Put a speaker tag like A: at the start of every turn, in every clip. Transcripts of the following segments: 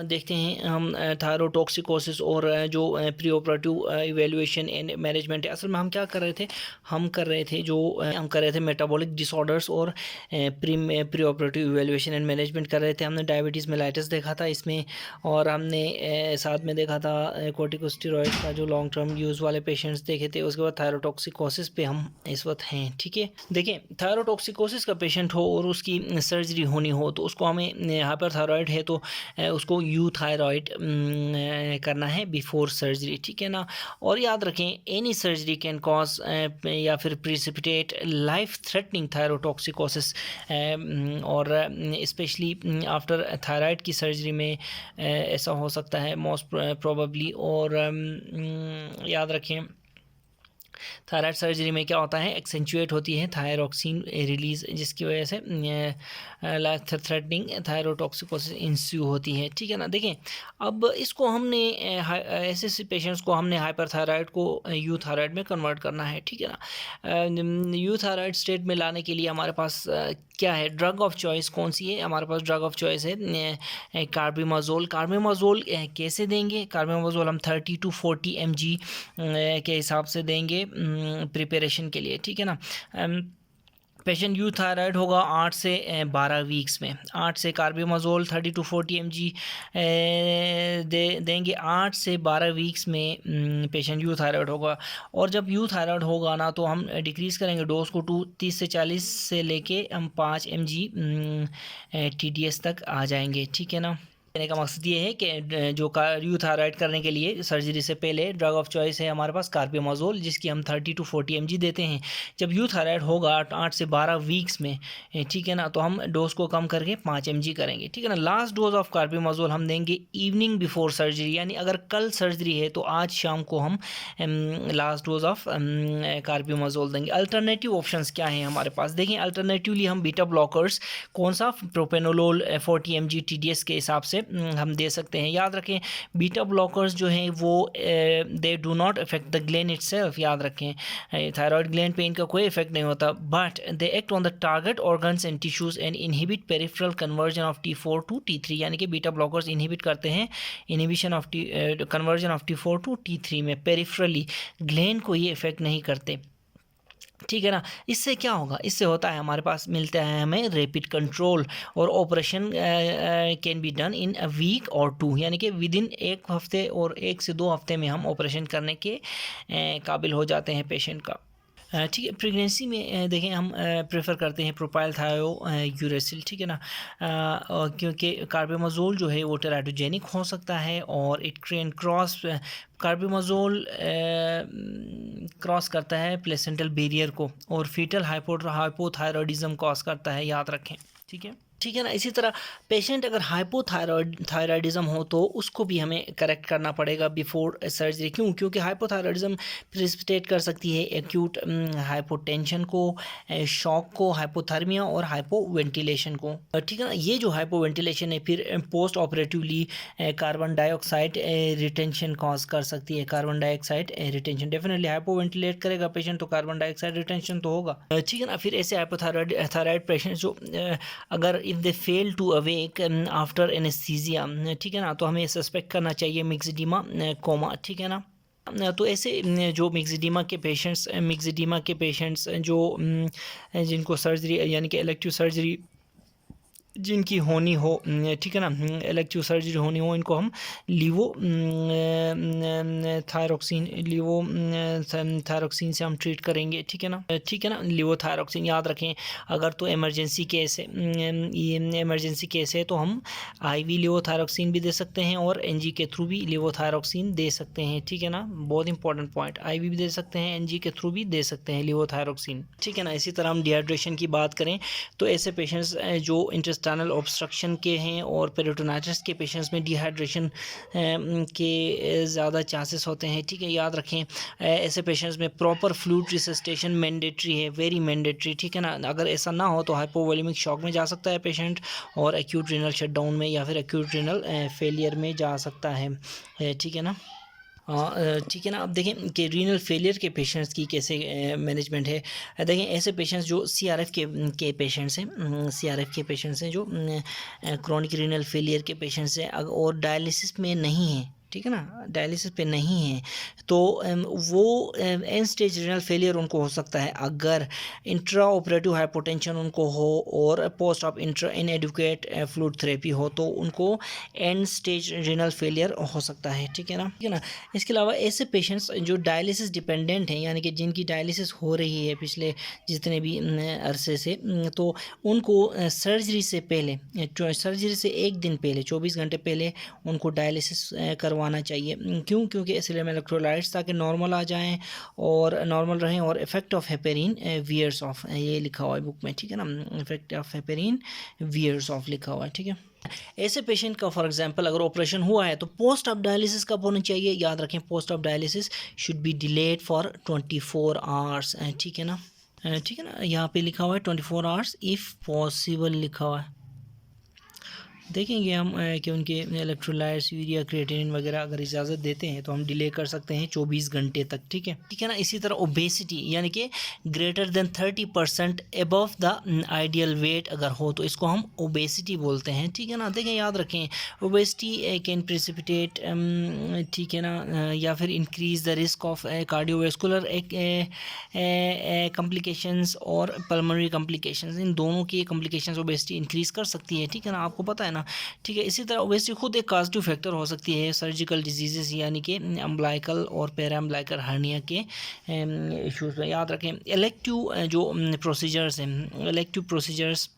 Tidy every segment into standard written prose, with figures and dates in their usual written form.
A: देखते हैं हम थायरोटॉक्सिकोसिस और जो pre operative evaluation and management है। असल में हम क्या कर रहे थे, हम कर रहे थे मेटाबॉलिक डिसऑर्डर्स और pre operative evaluation and management कर रहे थे। हमने डायबिटीज़ मेलाइटिस देखा था इसमें, और हमने साथ में देखा था कॉर्टिकोस्टेरॉइड का जो लॉन्ग टर्म यूज़ वाले पेशेंट्स देखे थे। उसके बाद थायरोटॉक्सिकोसिस पे हम इस वक्त हैं। ठीक है, देखिए थायरोटॉक्सिकोसिस का पेशेंट हो और उसकी सर्जरी होनी हो तो उसको हमें हाइपरथायरॉइड है तो उसको यूथायरॉइड करना है बिफोर सर्जरी। ठीक है ना। और याद रखें, एनी सर्जरी कैन कॉज या फिर प्रिसिपिटेट लाइफ थ्रेटनिंग थायरोटॉक्सिकोसिस, और स्पेशली आफ्टर थायराइड की सर्जरी में ऐसा हो सकता है मोस्ट प्रोबेबली। और याद रखें, थायराइड सर्जरी में क्या होता है, एक्सेंचुएट होती है थायरोक्सिन रिलीज, जिसकी वजह से लाइफ थ्रेटनिंग थायरोटॉक्सिकोसिस इंस्यू होती है। ठीक है ना। देखें, अब इसको हमने ऐसे पेशेंट्स को हमने हाइपरथायराइड को यूथायराइड में कन्वर्ट करना है। ठीक है ना। यूथायराइड स्टेट में लाने के लिए हमारे पास क्या है, ड्रग ऑफ चॉइस कौन सी है? हमारे पास ड्रग ऑफ चॉइस है कार्बिमाजोल। कार्बिमाजोल कैसे देंगे? कार्बिमाजोल हम 30 to 40 mg के हिसाब से देंगे प्रिपरेशन के लिए। ठीक है ना। पेशेंट यूथायराइड होगा 8 से 12 वीक्स में। 8 से कार्बिमाजोल 30 to 40 mg देंगे। 8 से 12 वीक्स में पेशेंट यूथायराइड होगा। और जब यूथायराइड होगा ना तो हम डिक्रीज़ करेंगे डोज को 30 से 40 से लेके हम 5 mg TDS तक आ जाएंगे। ठीक है ना। कहने का मकसद ये है कि जो यूथायराइड करने के लिए सर्जरी से पहले ड्रग ऑफ चॉइस है हमारे पास कार्बिमाजोल, जिसकी हम 30 to 40 mg देते हैं। जब यूथायराइड होगा 8 से 12 वीक्स में, ठीक है ना, तो हम डोज को कम करके 5 mg करेंगे। ठीक है ना। लास्ट डोज ऑफ कार्बिमाजोल हम देंगे इवनिंग बिफोर सर्जरी, यानी अगर कल सर्जरी है तो आज शाम को हम लास्ट डोज ऑफ कार्बिमाजोल देंगे। अल्टरनेटिव ऑप्शंस क्या हैं हमारे पास? देखें, अल्टरनेटिवली हम बीटा ब्लॉकर्स, कौन सा, प्रोपेनोलोल 40 mg TDS के हिसाब से हम दे सकते हैं। याद रखें, बीटा ब्लॉकर्स जो हैं वो they do not affect the gland itself. याद रखें, थायराइड ग्लैंड पे इनका कोई इफेक्ट नहीं होता, but they act on the target organs and tissues and inhibit peripheral conversion of T4 to T3, यानी कि बीटा ब्लॉकर्स इनहिबिट करते हैं inhibition of conversion of T4 to T3 में, पेरिफेरली ग्लैंड को ये इफेक्ट नहीं करते। ठीक है ना। इससे क्या होगा, इससे होता है हमारे पास मिलता है हमें रैपिड कंट्रोल, और operation can be done in a week और 2, यानी कि विद इन 1 हफ्ते और 1 से 2 हफ्ते में हम ऑपरेशन करने के काबिल हो जाते हैं पेशेंट का। ठीक है। प्रेगनेंसी में देखें, हम प्रेफर करते हैं प्रोपाइल थायो यूरेसिल। ठीक है ना। क्योंकि कार्बिमाजोल जो है वो टेराटोजेनिक हो सकता है और it can cross, carbimazole cross करता है प्लेसेंटल बैरियर को और फीटल हाइपोथायरॉयडिज्म कॉज करता है। याद रखें। ठीक है। ठीक है ना। इसी तरह पेशेंट अगर हाइपोथायरॉयडिज्म हो तो उसको भी हमें करेक्ट करना पड़ेगा बिफोर सर्जरी। क्यों? क्योंकि हाइपोथायरॉयडिज्म प्रिसिपिटेट कर सकती है एक्यूट हाइपोटेंशन को, शॉक को, हाइपोथर्मिया और हाइपोवेंटिलेशन को। ठीक है ना। ये जो हाइपोवेंटिलेशन है फिर post operatively carbon dioxide retention cause कर सकती है। कार्बन डाइऑक्साइड रिटेंशन डेफिनेटली हाइपोवेंटिलेट करेगा पेशेंट तो कार्बन डाइऑक्साइड रिटेंशन तो होगा। ठीक है ना। फिर ऐसे हाइपोथायराइड पेशेंट जो अगर if they fail to awake after anaesthesia, ठीक है ना, तो हमें सस्पेक्ट करना चाहिए मिक्सिडीमा कोमा। ठीक है ना। तो ऐसे जो मिक्सिडीमा के पेशेंट्स जो जिनको सर्जरी यानी कि इलेक्टिव सर्जरी जिनकी होनी हो, ठीक है ना, इलेक्टिव सर्जरी होनी हो, इनको हम थायरोक्सिन से हम ट्रीट करेंगे। ठीक है ना। ठीक है ना। लिवोथायरोक्सिन याद रखें, अगर तो इमरजेंसी केस है तो हम IV लिवोथायरोक्सिन भी दे सकते हैं और NG के थ्रू भी लिवोथायरोक्सिन दे सकते हैं। ठीक है ना। बहुत इंपॉर्टेंट पॉइंट, IV भी दे सकते हैं, NG के थ्रू भी दे सकते हैं लिवोथायरोक्सिन। ठीक है ना। इसी तरह हम डिहाइड्रेशन की बात करें तो ऐसे पेशेंट्स जो इंटेस्टाइनल ऑब्स्ट्रक्शन के हैं और पेरिटोनाइटिस के पेशेंट्स में डिहाइड्रेशन के ज़्यादा चांसेस होते हैं। ठीक है। याद रखें, ऐसे पेशेंट्स में प्रॉपर फ्लूइड रिसस्टेशन मैंडेटरी है, वेरी मैंडेटरी। ठीक है ना। अगर ऐसा ना हो तो हाइपोवोलेमिक शॉक में जा सकता है पेशेंट और एक्यूट रीनल शटडाउन में या फिर एक्यूट रीनल फेलियर में जा सकता है। ठीक है ना। ठीक है ना। अब देखें कि रीनल फेलियर के पेशेंट्स की कैसे मैनेजमेंट है। देखें ऐसे पेशेंट्स जो सीआरएफ के पेशेंट्स हैं, सीआरएफ के पेशेंट्स हैं, जो क्रोनिक रीनल फेलियर के पेशेंट्स हैं और डायलिसिस में नहीं हैं, ठीक है ना, डायलिसिस पे नहीं है, तो वो एंड स्टेज रीनल फेलियर उनको हो सकता है अगर इंट्रा ऑपरेटिव हाइपोटेंशन उनको हो और post of intra inadequate fluid therapy हो, तो उनको एंड स्टेज रीनल फेलियर हो सकता है, ठीक है ना। इसके अलावा ऐसे पेशेंट्स जो डायलिसिस डिपेंडेंट हैं, यानी कि जिनकी डायलिसिस हो रही है पिछले जितने भी अरसे से, तो उनको सर्जरी से पहले, सर्जरी से एक दिन पहले, 24 घंटे पहले उनको डायलिसिस करवाना चाहिए। क्यों? क्योंकि सीरम इलेक्ट्रोलाइट्स ताकि नॉर्मल आ जाएं और नॉर्मल रहें, और effect of heparin wears off, ये लिखा हुआ है बुक में, ठीक है ना, effect of heparin wears off लिखा हुआ है, ठीक है। ऐसे पेशेंट का फॉर एग्जांपल अगर ऑपरेशन हुआ है तो पोस्ट ऑफ डायलिसिस कब होना चाहिए? याद रखें, post of dialysis should be delayed for 24 hours, ठीक है ना, ठीक है ना। यहाँ पे लिखा हुआ है 24 आवर्स इफ़ पॉसिबल लिखा हुआ है। देखेंगे हम कि उनके इलेक्ट्रोलाइट्स, यूरिया, क्रिएटिनिन वगैरह अगर इजाज़त देते हैं तो हम डिले कर सकते हैं 24 घंटे तक, ठीक है ना। इसी तरह ओबेसिटी, यानी कि greater than 30% above the ideal weight अगर हो तो इसको हम ओबेसिटी बोलते हैं, ठीक है ना। देखें, याद रखें, ओबेसिटी कैन प्रेसिपिटेट, ठीक है ना, या फिर increase the risk of cardiovascular complications और पल्मोनरी कॉम्प्लिकेशंस, इन दोनों की कॉम्प्लिकेशंस ओबेसिटी इंक्रीज़ कर सकती है, ठीक है ना, आपको पता है ना, ठीक है। इसी तरह ओबेसिटी खुद एक कॉजेटिव फैक्टर हो सकती है सर्जिकल डिजीजेस, यानी कि अम्बलाइकल और पैराम्बलाइकल हर्निया के इश्यूज़ में। याद रखें, इलेक्टिव जो प्रोसीजर्स हैं, इलेक्टिव प्रोसीजर्स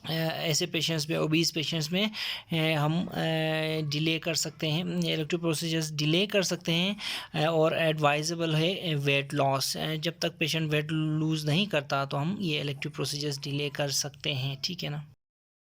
A: ऐसे पेशेंट्स में, ओबीस पेशेंट्स में हम डिले कर सकते हैं, इलेक्टिव प्रोसीजर्स डिले कर सकते हैं, और एडवाइजेबल है वेट लॉस, जब तक पेशेंट वेट लूज़ नहीं करता तो हम ये इलेक्टिव प्रोसीजर्स डिले कर सकते हैं, ठीक है ना।